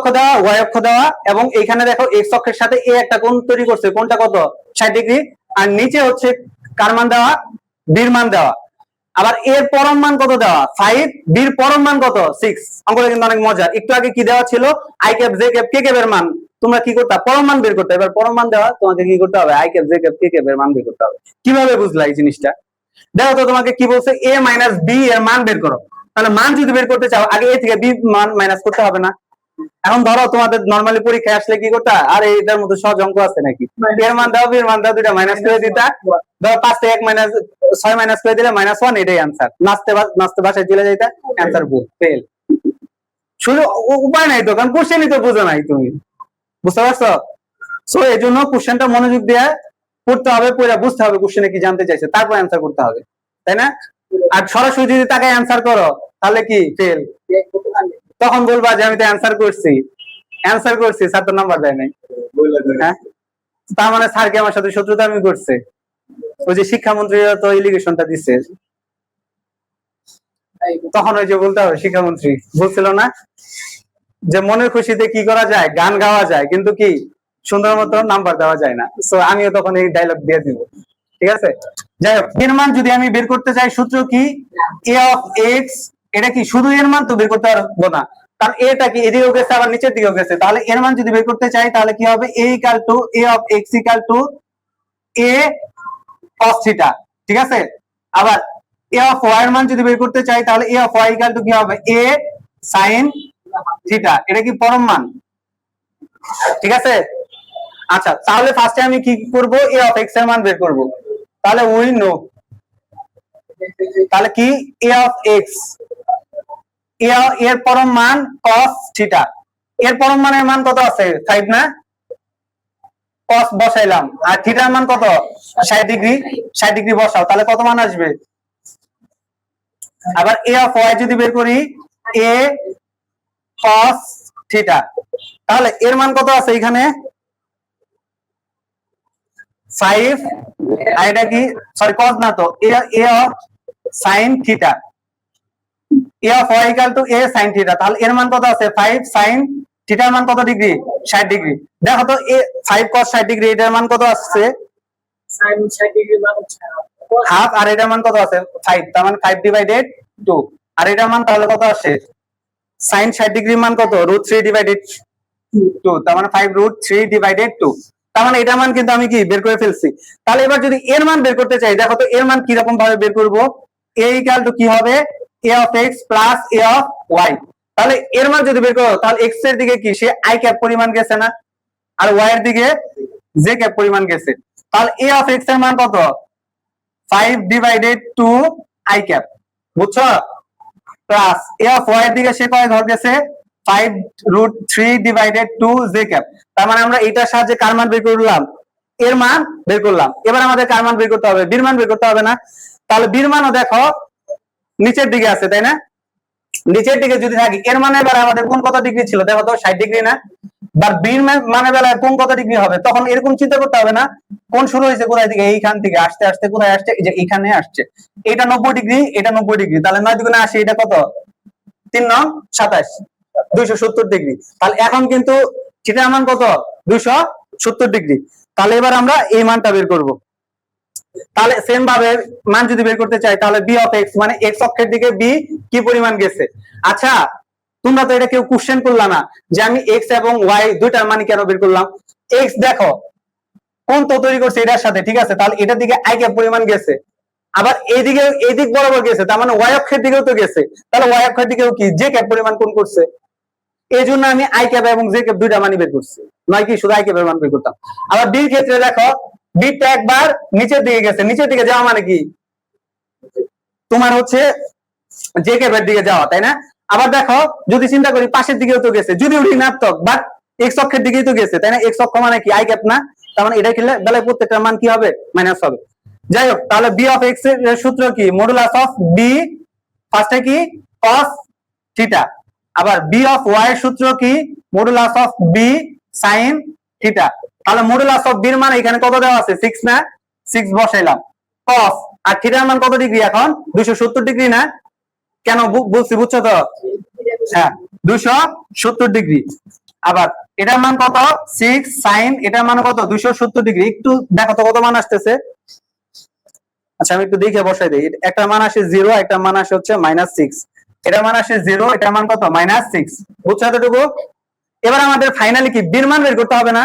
অক্ষ দেওয়া, ওয়াই অক্ষ দেওয়া, এবং এখানে দেখো এক্স অক্ষের সাথে এ একটা কোণ তৈরি করছে, কোণটা কত 60 ডিগ্রি, আর নিচে হচ্ছে কার মান দেওয়া, বির মান দেওয়া। আবার এর পরম মান কত দেওয়া 5, বির পরম মান কত 6। অঙ্কটা কিন্তু অনেক মজার। একটু আগে কি দেওয়া ছিল, I cap J cap K cap এর মান তোমরা কি করতে, পরম মান বের করতে। এবার পরম মান দেওয়া, তোমাকে কি করতে হবে, I cap J cap K cap এর মান বের করতে হবে। কিভাবে বুঝলা এই জিনিসটা? দেখো তো তোমাকে কি বলছে, এ মাইনাস বি এর মান বের করো। তাহলে মান যদি বের করতে চাও আগে এ থেকে বি মান মাইনাস করতে হবে না? এখন ধরো তোমাদের নরমালি পরীক্ষায় আসলে কি করতে, আরে এটার মধ্যে সহজ অঙ্ক আছে নাকি, এর মান দাও বির মান দাও, দুইটা মাইনাস করে দিতা, ধরো 5 থেকে 1 মাইনাস 6 মাইনাস করে দিলে -1, এটাই आंसर। নাচতে নাচতে বাসায় চলে যাইতা, आंसर ভুল, ফেল। শুধু উপায় নাই তো, কারণ কোশ্চেনই তো বুঝো নাই তুমি, বুঝতে পারছো? সো এই জন্য কোশ্চেনটা মনোযোগ দিয়ে পড়তে হবে, পড়ে বুঝতে হবে কোশ্চেনে কি জানতে চাইছে, তারপর आंसर করতে হবে, তাই না? আর সরাসরি যদি তাকে आंसर করো তাহলে কি ফেল, তখন বলবা যে আমি তো आंसर করছি, স্যার তো নাম্বার দেয় নাই। হ্যাঁ, তার মানে স্যার কি আমার সাথে শত্রুতা আমি করছে? ওই যে শিক্ষামন্ত্রীরা তো এলিগেশনটা দিচ্ছে, তখন ওই যে বলতে হবে শিক্ষামন্ত্রী বলছিল না যে মনের খুশিতে কি করা যায়, গান গাওয়া যায়, কিন্তু কি সুন্দর মতো নাম্বার দেওয়া যায় না। সো আমিও তখন এই ডায়লগ দিয়ে দিব, ঠিক আছে? যাই হোক, এর মান যদি আমি বের করতে চাই, সূত্র কি, এ অফ এক্স, এটা কি শুধু এর মান তো বের করতে পারবো না, কারণ এটা কি এদিকেও গেছে আবার নিচের দিকেও গেছে, তাহলে এর মান যদি বের করতে চাই তাহলে কি হবে, a equal to a of x equal to a cos theta, ঠিক আছে? আবার এ অফ ওয়াই এর মান যদি বের করতে চাই তাহলে এ অফ ওয়াই ইকুয়াল টু কি হবে, এ sin থিটা, এটা কি পরম মান, ঠিক আছে? আচ্ছা, তাহলে ফার্স্টে আমি কি করব, এ অফ এক্স এর মান বের করব। তাহলে উই নো, তাহলে কি এ অফ এক্স, এর পরম মান cos থিটা, এর পরম মানের মান কত আছে 5 না, cos বসাইলাম, আর থিটার মান কত 60 ডিগ্রি, 60 ডিগ্রি বসাও, তাহলে কত মান আসবে? আবার এ অফ ওয়াই যদি বের করি, এ cos থিটা, তাহলে এর মান কত আছে এখানে 5, আর এটা কি, সরি cos না তো, a of sin theta, a of y equal to a sin theta, তাহলে এর মান কত আছে 5 sin থিটার মান কত ডিগ্রি 60 ডিগ্রি। দেখো তো এ 5 cos 60 ডিগ্রি, এটার মান কত আসছে sin 60 ডিগ্রি মান হচ্ছে হাফ, আর এটার মান কত আছে 5, তার মানে 5 ডিভাইডেড 2, আর এটার মান তাহলে কত আসে sin 60 ডিগ্রি মান কত √3 ডিভাইডেড 2, তার মানে 5√3 ডিভাইডেড 2, তার মানে এটার মান কিন্তু আমি কি বের করে ফেলছি। তাহলে এবার যদি এর মান বের করতে চাই, দেখো তো এর মান কি রকম ভাবে বের করব, a ইকুয়াল টু কি হবে, a of x plus a of y। তাহলে এর মান যদি বের করো তাহলে x এর দিকে কি সে i ক্যাপ পরিমাণ গেছে না, আর y এর দিকে j ক্যাপ পরিমাণ গেছে, তাহলে a অফ x এর মান কত 5 ডিভাইডেড 2 i ক্যাপ, বুঝছো? প্লাস a অফ y এর দিকে সে কয় ঘর গেছে 5√3 ডিভাইডেড 2 j ক্যাপ, তার মানে আমরা এটার সাহায্যে কার মান বের করলাম, এর মান বের করলাম। এবার আমাদের কার মান বের করতে হবে, বির মান বের করতে হবে না? তাহলে বির মানও দেখো নিচের দিকে আছে, তাই না? নিচের দিকে যদি থাকি, এর মানে এবার আমাদের কোন কত ডিগ্রি ছিল, দেখো তো 60 ডিগ্রি না, বা বির মানে বেলায় কোন কত ডিগ্রি হবে, তখন এরকম চিন্তা করতে হবে না কোন শুরু হয়েছে কোথায় থেকে, এইখান থেকে আসতে আসতে কোথায় আসছে, এই যে এখানে আসছে, এটা 90 ডিগ্রি, এটা 90 ডিগ্রি, তাহলে 9 দুগুণে 80, এটা কত 3 9 27, 270 ডিগ্রি। তাহলে এখন কিন্তু থিটার মান কত 270 ডিগ্রি। তাহলে এবার আমরা এই মানটা বের করব। তাহলে সেম ভাবে মান যদি বের করতে চাই তাহলে বি অফ এক্স, মানে এক্স অক্ষের দিকে বি কি পরিমাণ গেছে। আচ্ছা, তোমরা তো এটা কেউ কোশ্চেন করলা না যে আমি এক্স এবং ওয়াই দুইটার মান কেন বের করলাম। এক্স দেখো কোন তো তৈরি করছে এটার সাথে, ঠিক আছে, তাহলে এটার দিকে আই ক্যাপ পরিমাণ গেছে, আবার এইদিকে এইদিক বরাবর গেছে, তার মানে ওয়াই অক্ষের দিকেও তো গেছে, তাহলে ওয়াই অক্ষের দিকেও কি জে ক্যাপ পরিমাণ কোন করছে, এই জন্য আমি আই ক্যাপ এবং জে ক্যাপ দুইটা মানই বের করছি, নয় কি শুধু আই ক্যাপের মান বের করতাম। আবার বির ক্ষেত্রে দেখো বিটটা একবার নিচের দিকে গেছে, নিচের দিকে যাওয়া মানে কি তোমার হচ্ছে জে ক্যাপের দিকে যাওয়া, তাই না? আবার দেখো যদি চিন্তা করি পাশের দিকেও তো গেছে, যদিও ঋণাত্মক, বাট এক্স অক্ষের দিকেই তো গেছে, তাই না? এক্স অক্ষ মানে কি আই ক্যাপ না, তার মানে এটা খেলে বেলায় প্রত্যেকটা মান কি হবে মাইনাস হবে। যাই হোক, তাহলে বি অফ এক্স এর সূত্র কি, মডুলাস অফ বি ফার্স্টে কি cos থিটা, আবার বি অফ ওয়াই এর সূত্র কি modulus of B sin theta. তাহলে মডুলাস অফ বি এর মান এখানে কত দেওয়া আছে 6 না, 6 বসাইলাম, cos আর থিটার মান কত ডিগ্রি এখন 270 ডিগ্রি না, কেন বলছি বুঝছো তো, হ্যাঁ 270 ডিগ্রি। আবার এটার মান কত 6 sin এটার মান কত 270 ডিগ্রি। একটু দেখো তো কত মান আসতেছে। আচ্ছা আমি একটু দেখে বসাই দিই। একটা মান আসে 0, একটা মান আসে হচ্ছে -6। এটার মান আসে 0, এটার মান কত -6। বুঝছো এতটুকু? এবার আমাদের ফাইনালি কি বির মান বের করতে হবে না?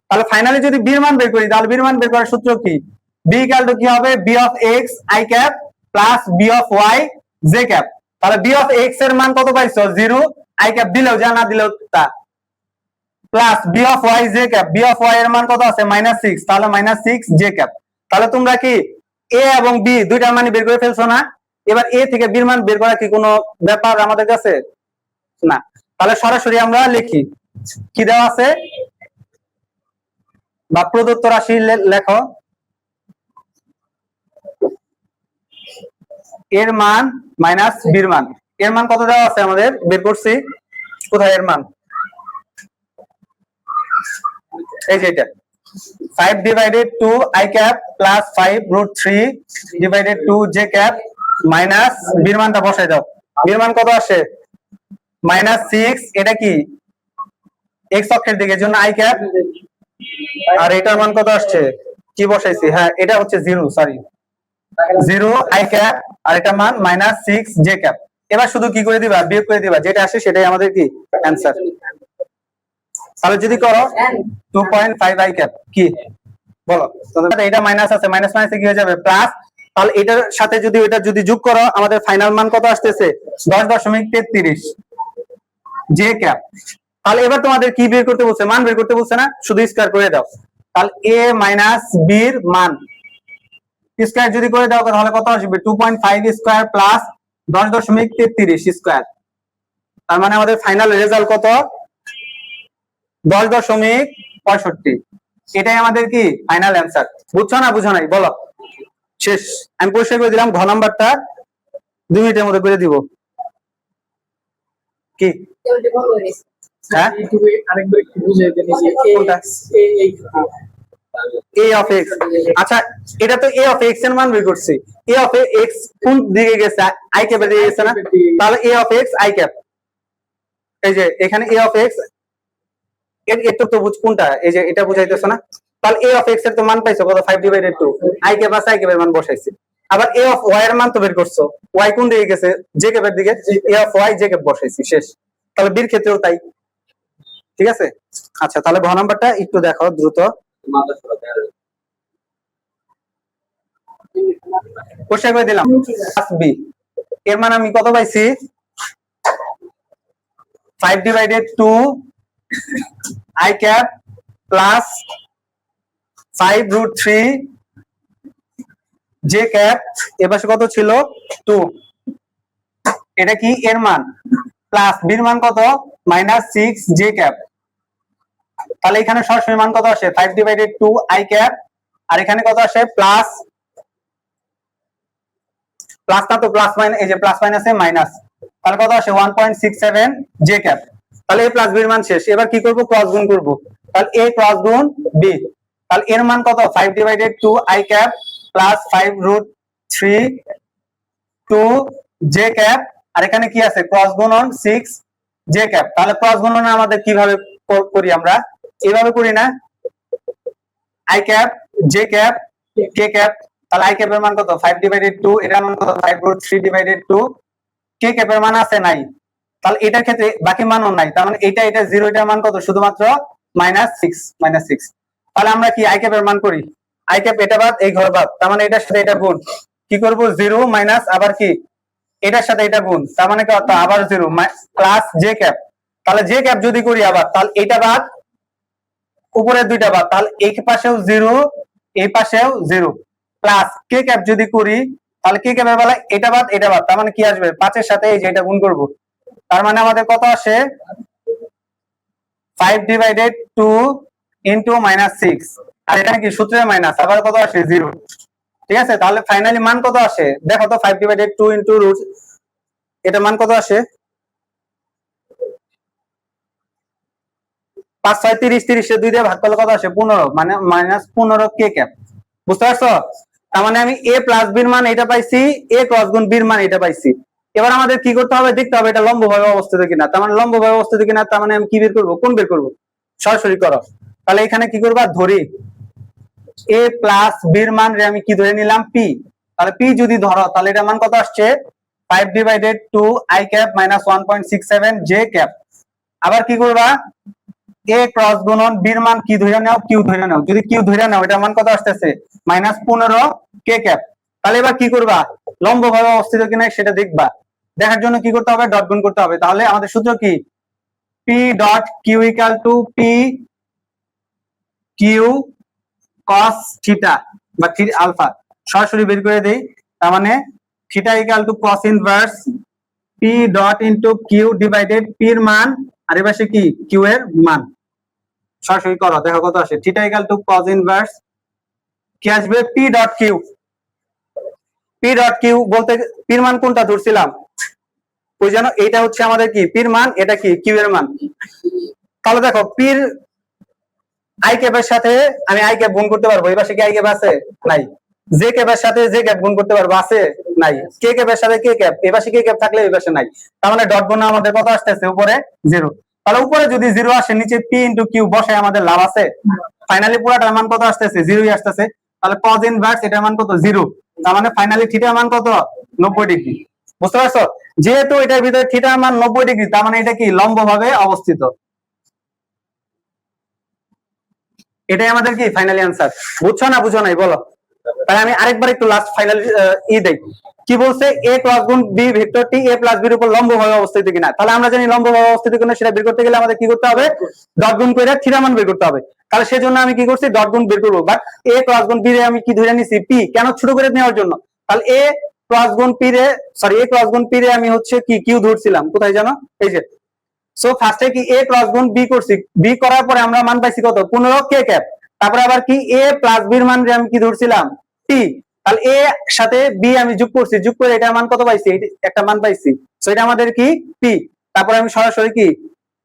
তাহলে ফাইনালি যদি বির মান বের করি তাহলে বির মান বের করার সূত্র কি? বি ইকুয়াল টু কি হবে? B of x i cap plus B of y j cap. তাহলে বি অফ এক্স এর মান কত পাইছো 0, আই ক্যাপ দিলেও যা না দিলেও তা, plus B of y j cap. B of y এর মান কত আছে -6, তাহলে -6 জে ক্যাপ। তাহলে তোমরা কি এ এবং বি দুইটার মান বের করে ফেলছো না? এবার এ থেকে বির মান বের করা কি কোনো ব্যাপার আমাদের কাছে? না। তাহলে সরাসরি আমরা লিখি কি দেওয়া আছে বা প্রদত্ত রাশি লেখো, এর মান মাইনাস বির মান। এর মান কত দেওয়া আছে আমাদের বের করছি, কোথায় এর মান? এই যে এটা 5 divided 2 i cap plus 5 root 3 divided 2 j cap minus বির মানটা বসাই দাও। বির মান কত আসে -6। এটা কি x অক্ষের দিকে, জন্য i ক্যাপ। আর এটার মান কত আসছে কি বসাইছি? হ্যাঁ এটা হচ্ছে 0, সরি 0 i ক্যাপ, আর এটা মান -6 j ক্যাপ। এবার শুধু কি করে দিবা? বিয়োগ করে দিবা, যেটা আসে সেটাই আমাদের কি অ্যানসার। তাহলে যদি করো 2.5 i ক্যাপ কি বলো? এটা মাইনাস আছে, মাইনাস মাইনাসে কি হয়ে যাবে প্লাস। তাহলে এটার সাথে যদি এটা যদি যোগ করো আমাদের ফাইনাল মান কত আসতেছে 10.33 জে ক্যাপ। তাহলে এবার তোমাদের কি বের করতে বলছে? মান বের করতে বলছে না? শুধু স্কয়ার করে দাও। তাহলে a মাইনাস b এর মান স্কয়ার যদি করে দাও তাহলে কত আসবে 2.5 স্কয়ার প্লাস 10.33 স্কয়ার। তার মানে আমাদের ফাইনাল রেজাল্ট কত 10.65। এটাই আমাদের কি ফাইনাল অ্যান্সার। বুঝছো না বুঝো নাই বলো? শেষ। আমি পরিষ্কার করে দিলাম। ঘ নাম্বারটা 2 মিনিটের মধ্যে করে দিব। কি হ্যাঁ আরেকবার একটু বুঝিয়ে দেন যে a of x। আচ্ছা এটা তো a of x এর মান বের করছি। a of x কোন দিকে গেছে? i ক্যাপের দিকে গেছে না? তাহলে a of x i cap. এই যে এখানে a of x এটা তো বুঝ কোনটা? এই যে এটা বুঝাইতেছ না? তাহলে a of x এর তো মান পাইছো কত 5 ডিভাইডেড 2 i ক্যাপ আছে, i ক্যাপের মান বসাইছি। আবার a of y এর মান তো বের করছো, y কোন দিকে গেছে? j ক্যাপের দিকে, a of y j cap বসাইছি, শেষ। তাহলে বির ক্ষেত্রেও তাই, ঠিক আছে? আচ্ছা তাহলে ঘ নাম্বারটা একটু দেখো দ্রুত। পরিষ্কার করে দিলাম। প্লাস বি এর মান আমি কত পাইছি 5 divided 2 i cap plus 5 root 3 j cap. এর পাশে কত ছিল 2। এটা কি এর মান, প্লাস বির মান কত -6 j ক্যাপ। তাহলে এখানে সরাসরি মান কত আসে 5 ডিভাইডেড 2 i ক্যাপ, আর এখানে কত আসে প্লাস, প্লাস না তো প্লাস মাইনাস, এই যে প্লাস মাইনাসে মাইনাস, তাহলে কত আসে 1.67 j ক্যাপ। তাহলে a প্লাস b এর মান শেষ। এবার কি করব? ক্রস গুণ করব। তাহলে a ক্রস গুণ b। তাহলে এর মান কত 5 divided 2 i cap plus 5 root 3 2 j cap, আর এখানে কি আছে ক্রস গুণন 6 j ক্যাপ। তাহলে ক্রস গুণন আমাদের কিভাবে করি? আমরা এইভাবে করি না, i cap j cap k cap. তাহলে i ক্যাপের মান কত 5 ডিভাইডেড 2, এটার মান কত 5 রুট 3 ডিভাইডেড 2, k ক্যাপের মান আছে নাই। তাহলে এটার ক্ষেত্রে বাকি মানও নাই, তার মানে এটা 0, এটার মান কত শুধুমাত্র -6। তাহলে আমরা কি i ক্যাপের মান করি, i ক্যাপ এটা বাদ এই ঘর বাদ, তার মানে এটার সাথে এটা গুণ, কি করব 0 মাইনাস আবার কি এটার সাথে এটা গুণ, তার মানে কত আবার 0 প্লাস j ক্যাপ। তাহলে j ক্যাপ যদি করি আবার, তাহলে এটা বাদ উপরের দুইটা বাদ, তাহলে এই পাশেও 0 এই পাশেও 0, প্লাস k ক্যাপ যদি করি তাহলে k ক্যাপের বেলায় এটা বাদ এটা বাদ, তার মানে কি আসবে 5 এর সাথে এই যে এটা গুণ করব। তার মানে আমাদের কত আসে 5 ডিভাইডেড 2 ইনটু -6, আর এটা কি সূত্রে মাইনাস, আবার কত আসে 0, ঠিক আছে? তাহলে ফাইনালি মান কত আসে দেখো তো, 5 ডিভাইডেড 2 ইনটু রুট, এটা মান কত আসে 5 6 30, 30 এর 2 দিয়ে ভাগ করলে কত আসে 15, মানে -15 k ক্যাপ। বুঝতে পারছো? তার মানে আমি a প্লাস b এর মান এটা পাইছি, a ক্রস গুণ b এর মান এটা পাইছি। এবার আমাদের কি করতে হবে, দেখতে হবে এটা লম্বভাবে অবস্থিত কিনা। তার মানে লম্বভাবে অবস্থিত কিনা, তার মানে আমি কি বের করবো, কোণ বের করবো, সরাসরি করো। তাহলে এখানে কি করবা, ধরি a প্লাস বির মান রে আমি কি ধরে নিলাম, p। তাহলে p যদি ধরো তাহলে এটা মান কত আসছে, 5 divided two i cap minus 1.67 j cap. আবার কি করবা, a ক্রস গুণন বির মান কি ধরে নাও, q ধরে নাও। যদি q ধরে নাও এটা মান কত আসতেছে, মাইনাস 15 k ক্যাপ। তাহলে এবার কি করবা, লম্বভাবে অবস্থিত কিনা সেটা দেখবা। দেখার জন্য কি করতে হবে, ডট গুণ করতে হবে। তাহলে আমাদের সূত্র কি, p dot q equal to p q cos theta বা আলফা, সরাসরি বের করে দেই। তার মানে theta equal to cos inverse p dot into q divided p এর মান আর এর পাশে কি q এর মান, সরাসরি করো দেখো কত আসে। Theta equal to cos inverse কি আসবে, p dot q। p dot q বলতে p এর মান কোনটা ধরছিলাম, ওই জানো এইটা হচ্ছে আমাদের কি p এর মান, এটা কি q এর মান। তাহলে দেখো p এর i ক্যাপের সাথে আমি i ক্যাপ গুণ করতে পারবো, এই পাশে কি i ক্যাপ আছে, নাই। j ক্যাপের সাথে j ক্যাপ গুণ করতে পারবো, আছে, নাই। k ক্যাপের সাথে k ক্যাপ, এই পাশে k ক্যাপ থাকলে এই পাশে নাই। তার মানে ডট গুণ আমাদের কত আসতেছে, উপরে 0। তাহলে উপরে যদি 0 আসে, নিচে p ইনটু q বসায় আমাদের লাভ আছে। ফাইনালি পুরাটার মান কত আসতেছে, 0ই আসতেছে। তাহলে cos ইনভার্স এটার মান কত, 0। তার মানে ফাইনালি থিটার মান কত, 90 ডিগ্রি। বুঝতে পারছো, যেহেতু এটার ভিতরে থিটার মান 90 ডিগ্রি, তার মানে এটা কি লম্বভাবে অবস্থিত। এটাই আমাদের কি ফাইনালি আনসার। বুঝছো না বুঝো নাই বলো। তাহলে আমি আরেকবার একটু লাস্ট ফাইনাল দেই। কি বলছে, a ক্রস গুণ b ভেক্টরটি a প্লাস b এর উপর লম্বভাবে অবস্থিত কিনা। তাহলে আমরা জানি লম্বভাবে অবস্থিত কিনা সেটা বের করতে গেলে আমাদের কি করতে হবে, ডট গুণ করে থিটা মান বের করতে হবে। তাহলে সেজন্য আমি কি করছি, ডট গুণ বের করবো। বাট a ক্রস গুণ b রে আমি কি ধরে নিছি, p, কেন ছোট করে নেওয়ার জন্য। তাহলে a ক্রস গুণ p রে, সরি a ক্রস গুণ p রে আমি হচ্ছে কি q ধরছিলাম, কোথায় জানো, এই যে। সো ফার্স্টে কি a ক্রস গুণ b করছি, b করার পরে আমরা মান পাইছি কত, 15 k ক্যাপ। তারপরে আবার কি a প্লাস b এর মান আমি কি ধরছিলাম, t। তাহলে a সাথে b আমি যোগ করছি, যোগ করে এটার মান কত পাইছি, একটা মান পাইছি। সো এটা আমাদের কি p। তারপরে আমি সরাসরি কি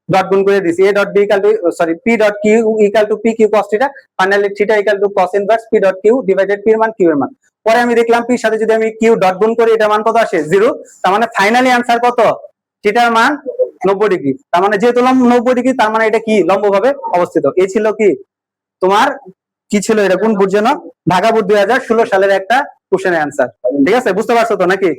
ডট গুণ করে দিছি, a dot b equal to, sorry p dot q equal to p q cos theta. Finally theta equal to cos inverse p dot q divided p এর মান q এর মান। পরে আমি দেখলাম p এর সাথে যদি আমি q ডট গুণ করি এটা মান কত আসে, 0। তার মানে ফাইনালি আনসার কত, থিটার মান 90 ডিগ্রি। তার মানে যেহেতু 90 ডিগ্রি, তার মানে এটা কি লম্বভাবে অবস্থিত। এই ছিল কি তোমার, কি ছিল এটা, কোন বুঝছো না, ঢাকা বোর্ড 2016 সালের একটা কোশ্চেনের অ্যান্সার। ঠিক আছে, বুঝতে পারছো তো নাকি?